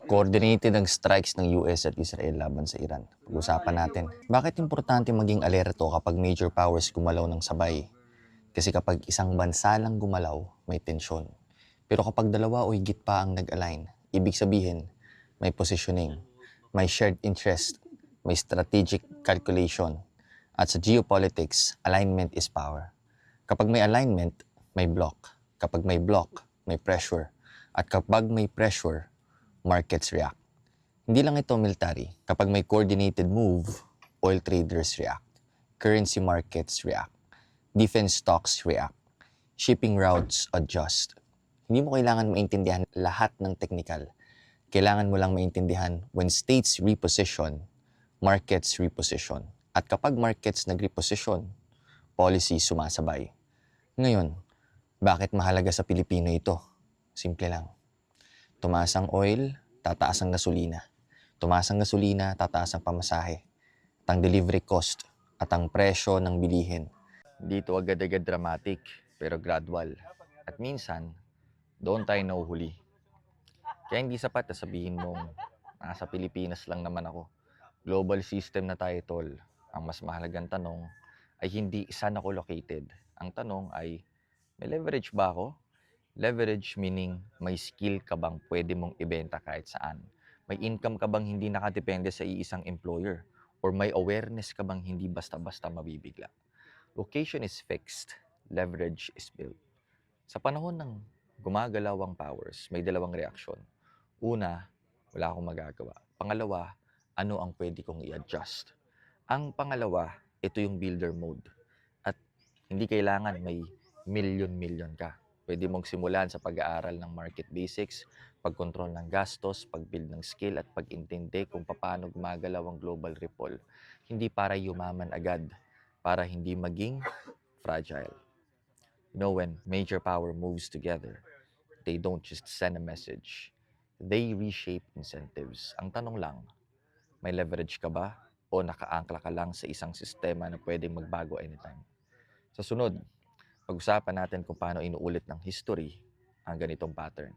Coordinated ang strikes ng US at Israel laban sa Iran. Pag-usapan natin. Bakit importante maging alerto kapag major powers gumalaw ng sabay? Kasi kapag isang bansa lang gumalaw, may tensyon. Pero kapag dalawa o higit pa ang nag-align, ibig sabihin, may positioning, may shared interest, may strategic calculation. At sa geopolitics, alignment is power. Kapag may alignment, may block. Kapag may block, may pressure. At kapag may pressure, markets react. Hindi lang ito military. Kapag may coordinated move, oil traders react. Currency markets react. Defense stocks react. Shipping routes adjust. Hindi mo kailangan maintindihan lahat ng technical. Kailangan mo lang maintindihan when states reposition, markets reposition. At kapag markets nag-reposition, policy sumasabay. Ngayon, bakit mahalaga sa Pilipino ito? Simple lang. Tumaas ang oil, tataas ang gasolina. Tumaas ang gasolina, tataas ang pamasahe. At ang delivery cost at ang presyo ng bilihin. Dito agad-agad dramatic, pero gradual. At minsan, doon tayo nahuhuli. Kaya hindi sapat na sabihin mong nasa Pilipinas lang naman ako. Global system na tayo, tol. Ang mas mahalagang tanong ay hindi saan ako located. Ang tanong ay, may leverage ba ako? Leverage meaning may skill ka bang pwede mong ibenta kahit saan? May income ka bang hindi nakadepende sa iisang employer? Or may awareness ka bang hindi basta-basta mabibigla? Location is fixed, leverage is built. Sa panahon ng gumagalaw ang powers, may dalawang reaksyon. Una, wala akong magagawa. Pangalawa, ano ang pwede kong i-adjust? Ang pangalawa, ito yung builder mode. At hindi kailangan may million ka. Pwede mong simulan sa pag-aaral ng market basics, pagkontrol ng gastos, pag-build ng skill at pag-intindi kung paano gumagalaw ang global ripple. Hindi para yumaman agad, para hindi maging fragile. You know, when major power moves together, they don't just send a message. They reshape incentives. Ang tanong lang, may leverage ka ba o nakaangkla ka lang sa isang sistema na pwedeng magbago anytime? Sa sunod, pag-usapan natin kung paano inuulit ng history ang ganitong pattern.